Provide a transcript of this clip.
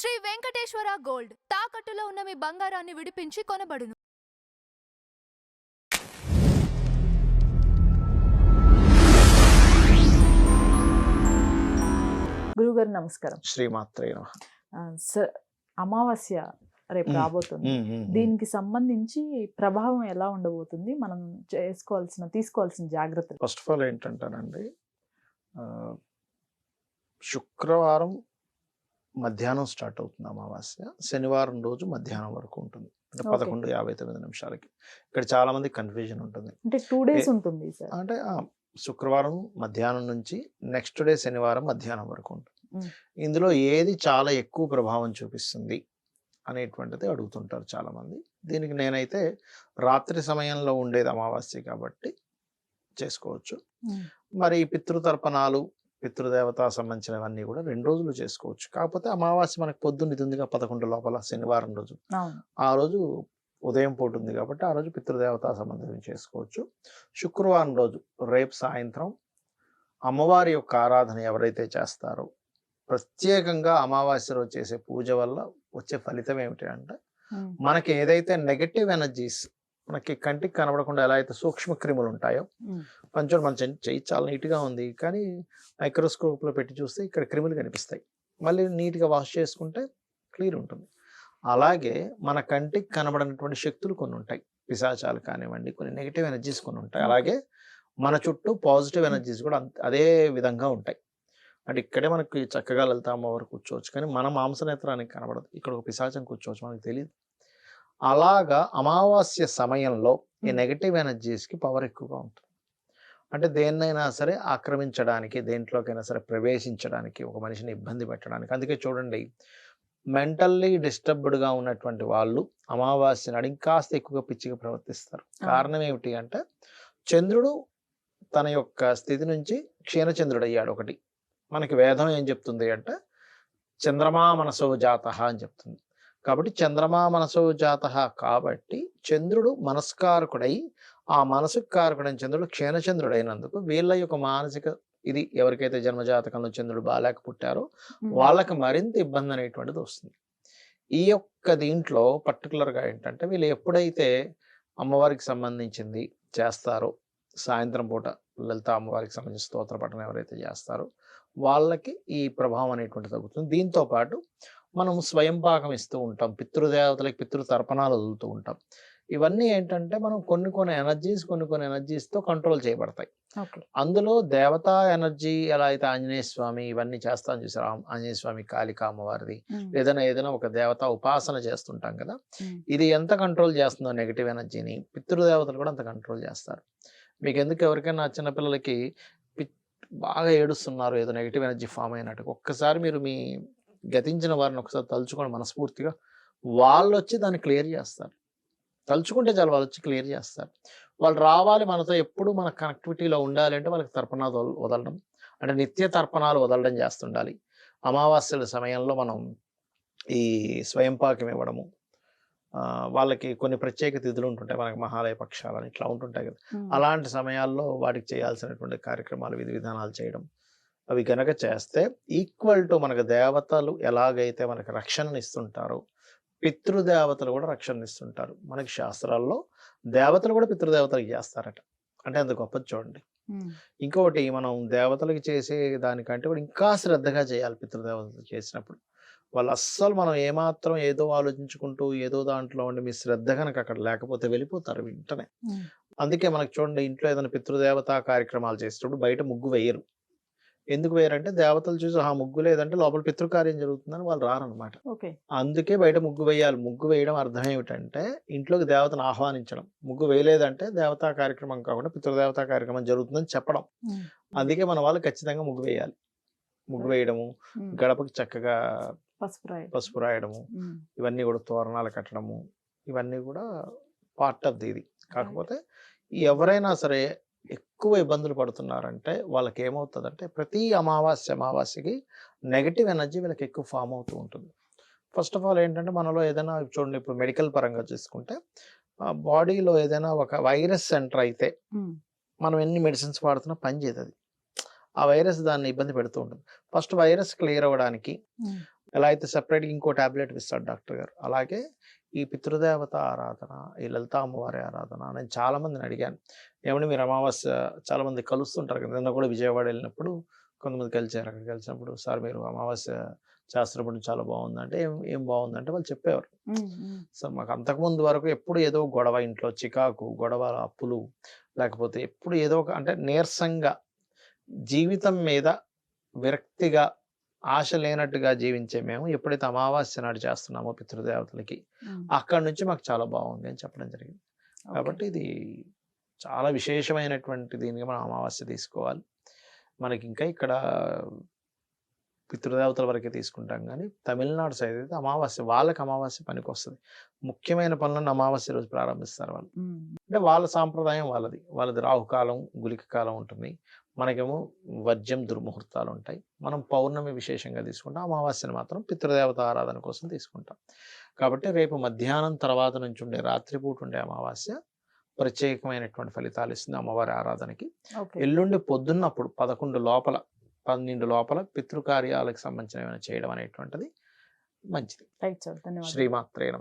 Shri Venkateswara gold తాకట్టులో ఉన్న మీ బంగారాన్ని విడిపించి కొనబడును. గురుగారు నమస్కారం. శ్రీమాత్రే నమః. సార్, అమావాస్య రేపు రాబోతుంది. దీనికి సంబంధించి ప్రభావం ఎలా ఉండబోతుంది, మనం తీసుకోవాల్సిన జాగ్రత్తలు? ఫస్ట్ ఆఫ్ ఆల్ ఏంటంటానండి, శుక్రవారం మధ్యాహ్నం స్టార్ట్ అవుతుంది అమావాస్య. శనివారం రోజు మధ్యాహ్నం వరకు ఉంటుంది, అంటే 11:59 ఇక్కడ చాలా మంది కన్ఫ్యూజన్ ఉంటుంది. అంటే 2 days ఉంటుంది సార్. అంటే శుక్రవారం మధ్యాహ్నం నుంచి నెక్స్ట్ డే శనివారం మధ్యాహ్నం వరకు ఉంటుంది. ఇందులో ఏది చాలా ఎక్కువ ప్రభావం చూపిస్తుంది అనేటువంటిది అడుగుతుంటారు చాలా మంది. దీనికి నేనైతే రాత్రి సమయంలో ఉండేది అమావాస్య కాబట్టి చేసుకోవచ్చు. మరి పితృతర్పణాలు, పితృదేవత సంబంధించినవన్నీ కూడా 2 రోజులు చేసుకోవచ్చు. కాకపోతే అమావాస్య మనకు పొద్దున్న ఇది ఉందిగా 11 లోపల శనివారం రోజు, ఆ రోజు ఉదయం పూట ఉంది కాబట్టి ఆ రోజు పితృదేవత సంబంధం చేసుకోవచ్చు. శుక్రవారం రోజు రేపు సాయంత్రం అమ్మవారి యొక్క ఆరాధన ఎవరైతే చేస్తారో, ప్రత్యేకంగా అమావాస్య రోజు చేసే పూజ వల్ల వచ్చే ఫలితం ఏమిటి అంటే, మనకి ఏదైతే నెగటివ్ ఎనర్జీస్, మనకి కంటికి కనబడకుండా ఎలా అయితే సూక్ష్మ క్రిములు ఉంటాయో, కొంచెం మన చెయ్యి చాలా నీట్గా ఉంది కానీ మైక్రోస్కోప్లో పెట్టి చూస్తే ఇక్కడ క్రిములు కనిపిస్తాయి, మళ్ళీ నీట్గా వాష్ చేసుకుంటే క్లియర్ ఉంటుంది. అలాగే మన కంటికి కనబడినటువంటి శక్తులు కొన్ని ఉంటాయి, పిశాచాలు కానివ్వండి, కొన్ని నెగిటివ్ ఎనర్జీస్ కొన్ని ఉంటాయి. అలాగే మన చుట్టూ పాజిటివ్ ఎనర్జీస్ కూడా అదే విధంగా ఉంటాయి. అంటే ఇక్కడే మనకి చక్కగా లలిత అమ్మవారు కూర్చోవచ్చు, కానీ మన మాంసనేత్రానికి కనబడదు. ఇక్కడ ఒక పిశాచం కూర్చోవచ్చు, మనకు తెలియదు. అలాగా అమావాస్య సమయంలో ఈ నెగిటివ్ ఎనర్జీస్కి పవర్ ఎక్కువగా ఉంటుంది. అంటే దేన్నైనా సరే ఆక్రమించడానికి, దేంట్లోకైనా సరే ప్రవేశించడానికి, ఒక మనిషిని ఇబ్బంది పెట్టడానికి. అందుకే చూడండి, మెంటల్లీ డిస్టర్బ్డ్గా ఉన్నటువంటి వాళ్ళు అమావాస్య నాడు ఇంకాస్త ఎక్కువగా పిచ్చిగా ప్రవర్తిస్తారు. కారణం ఏమిటి అంటే, చంద్రుడు తన యొక్క స్థితి నుంచి క్షీణచంద్రుడు అయ్యాడు. ఒకటి మనకి వేదం ఏం చెప్తుంది అంటే, చంద్రమా మనసో జాతః అని చెప్తుంది. కాబట్టి చంద్రమా మనసో జాతః కాబట్టి చంద్రుడు మనస్కారకుడై, ఆ మనసుకు కారకుడైన చంద్రుడు క్షీణచంద్రుడు అయినందుకు వీళ్ళ యొక్క మానసిక ఇది ఎవరికైతే జన్మజాతకంలో చంద్రుడు బాలేక పుట్టారో వాళ్ళకి మరింత ఇబ్బంది అనేటువంటిది వస్తుంది. ఈ యొక్క దీంట్లో పర్టికులర్గా ఏంటంటే, వీళ్ళు ఎప్పుడైతే అమ్మవారికి సంబంధించింది చేస్తారో, సాయంత్రం పూట లలిత అమ్మవారికి సంబంధించిన స్తోత్ర పఠనం ఎవరైతే చేస్తారో వాళ్ళకి ఈ ప్రభావం అనేటువంటిది తగ్గుతుంది. దీంతో పాటు మనం స్వయం పాకం ఇస్తూ ఉంటాం, పితృదేవతలకి పితృతర్పణాలు వదులుతూ ఉంటాం. ఇవన్నీ ఏంటంటే, మనం కొన్ని ఎనర్జీస్తో కంట్రోల్ చేయబడతాయి. అందులో దేవతా ఎనర్జీ ఎలా అయితే ఆంజనేయ స్వామి ఇవన్నీ చేస్తాం చూసారు, ఆంజనేయ స్వామి, కాళికా అమ్మవారిది, ఏదైనా ఒక దేవత ఉపాసన చేస్తుంటాం కదా, ఇది ఎంత కంట్రోల్ చేస్తుందో నెగిటివ్ ఎనర్జీని, పితృదేవతలు కూడా అంత కంట్రోల్ చేస్తారు. మీకు ఎందుకు ఎవరికైనా చిన్నపిల్లలకి బాగా ఏడుస్తున్నారు, ఏదో నెగిటివ్ ఎనర్జీ ఫామ్ అయినట్టు, ఒక్కసారి మీరు మీ గతించిన వారిని ఒకసారి తలుచుకోండి మనస్ఫూర్తిగా, వాళ్ళు వచ్చి దాన్ని క్లియర్ చేస్తారు. తలుచుకుంటే చాలు, వాళ్ళు వచ్చి క్లియర్ చేస్తారు. వాళ్ళు రావాలి మనతో, ఎప్పుడు మన కనెక్టివిటీలో ఉండాలి అంటే వాళ్ళకి తర్పణాలు వదలడం, అంటే నిత్య తర్పణాలు వదలడం చేస్తుండాలి. అమావాస్యల సమయంలో మనం ఈ స్వయం పాకం ఇవ్వడము, వాళ్ళకి కొన్ని ప్రత్యేక తిథులు ఉంటుంటాయి, మనకి మహాలయ పక్షాలని ఇట్లా ఉంటుంటాయి కదా, అలాంటి సమయాల్లో వాటికి చేయాల్సినటువంటి కార్యక్రమాలు, విధి విధానాలు చేయడం, అవి గనక చేస్తే ఈక్వల్ టు మనకు దేవతలు ఎలాగైతే మనకు రక్షణను ఇస్తుంటారో, పితృదేవతలు కూడా రక్షణ ఇస్తుంటారు. మనకి శాస్త్రాల్లో దేవతలు కూడా పితృదేవతలకు చేస్తారట, అంటే అంత గొప్పది చూడండి. ఇంకొకటి, మనం దేవతలకు చేసే దానికంటే కూడా ఇంకా శ్రద్ధగా చేయాలి పితృదేవతలు చేసినప్పుడు. వాళ్ళు అస్సలు మనం ఏమాత్రం ఏదో ఆలోచించుకుంటూ ఏదో దాంట్లో ఉండి మీ శ్రద్ధ కనుక అక్కడ లేకపోతే వెళ్ళిపోతారు వెంటనే. అందుకే మనకు చూడండి, ఇంట్లో ఏదైనా పితృదేవతా కార్యక్రమాలు చేసేటప్పుడు బయట ముగ్గు వేయరు. ఎందుకు వేయరంటే, దేవతలు చూసి ఆ ముగ్గు లేదంటే లోపల పితృకార్యం జరుగుతుందని వాళ్ళు రారనమాట. అందుకే బయట ముగ్గు వేయాలి. ముగ్గు వేయడం అర్థం ఏమిటంటే, ఇంట్లోకి దేవతను ఆహ్వానించడం. ముగ్గు వేయలేదంటే దేవతా కార్యక్రమం కాకుండా పితృదేవతా కార్యక్రమం జరుగుతుందని చెప్పడం. అందుకే మన వాళ్ళు ఖచ్చితంగా ముగ్గు వేయాలి. ముగ్గు వేయడము, గడపకి చక్కగా పసుపు రాయడము, ఇవన్నీ కూడా తోరణాలు కట్టడము, ఇవన్నీ కూడా పార్ట్ ఆఫ్ ఇది. కాకపోతే ఎవరైనా సరే ఎక్కువ ఇబ్బందులు పడుతున్నారంటే వాళ్ళకి ఏమవుతుందంటే, ప్రతి అమావాస్యకి నెగటివ్ ఎనర్జీ వీళ్ళకి ఎక్కువ ఫామ్ అవుతూ ఉంటుంది. ఫస్ట్ ఆఫ్ ఆల్ ఏంటంటే, మనలో ఏదైనా చూడండి, ఇప్పుడు మెడికల్ పరంగా చూసుకుంటే బాడీలో ఏదైనా ఒక వైరస్ సెంటర్ అయితే మనం ఎన్ని మెడిసిన్స్ వాడుతున్నా పని చేయదు. అది ఆ వైరస్ దాన్ని ఇబ్బంది పెడుతూ ఉంటుంది. ఫస్ట్ వైరస్ క్లియర్ అవ్వడానికి ఎలా అయితే separate గా ఇంకో టాబ్లెట్ ఇస్తాడు డాక్టర్ గారు, అలాగే ఈ పితృదేవత ఆరాధన, ఈ లలితా అమ్మవారి ఆరాధన నేను చాలా మందిని అడిగాను. ఏమంటే మీరు అమావాస్య చాలా మంది కలుస్తుంటారు కదా, నిన్న కూడా విజయవాడ వెళ్ళినప్పుడు కొంతమంది కలిసారు. అక్కడ కలిసినప్పుడు సార్ మీరు అమావాస్య శాస్త్రపడి చాలా బాగుందంటే ఏం ఏం బాగుందంటే వాళ్ళు చెప్పేవారు. సో మాకు అంతకుముందు వరకు ఎప్పుడు ఏదో గొడవ, ఇంట్లో చికాకు, గొడవ, అప్పులు, లేకపోతే ఎప్పుడు ఏదో ఒక అంటే నీరసంగా జీవితం మీద విరక్తిగా ఆశ లేనట్టుగా జీవించే మేము ఎప్పుడైతే అమావాస్య నాడు చేస్తున్నామో పితృదేవతలకి, అక్కడి నుంచి మాకు చాలా బాగుంది అని చెప్పడం జరిగింది. కాబట్టి ఇది చాలా విశేషమైనటువంటి దీనికి మనం అమావాస్య తీసుకోవాలి. మనకి ఇంకా ఇక్కడ పితృదేవతల వరకే తీసుకుంటాం, కానీ తమిళనాడు సైడ్ అయితే అమావాస్య వాళ్ళకి అమావాస్య పనికి వస్తుంది. ముఖ్యమైన పనులను అమావాస్య రోజు ప్రారంభిస్తారు వాళ్ళు. అంటే వాళ్ళ సాంప్రదాయం వాళ్ళది. వాళ్ళది రాహుకాలం, గులిక కాలం ఉంటుంది. మనకేమో వర్జ్యం, దుర్ముహూర్తాలు ఉంటాయి. మనం పౌర్ణమి విశేషంగా తీసుకుంటాం, అమావాస్యను మాత్రం పితృదేవత ఆరాధన కోసం తీసుకుంటాం. కాబట్టి రేపు మధ్యాహ్నం తర్వాత నుంచి ఉండే రాత్రిపూట ఉండే అమావాస్య ప్రత్యేకమైనటువంటి ఫలితాలు ఇస్తుంది అమ్మవారి ఆరాధనకి. ఎల్లుండి పొద్దున్నప్పుడు 11 లోపల 12 లోపల పితృకార్యాలకు సంబంధించిన ఏమైనా చేయడం అనేటువంటిది మంచిది. రైట్ సార్, ధన్యవాదాలు. శ్రీమాత్రే నమః.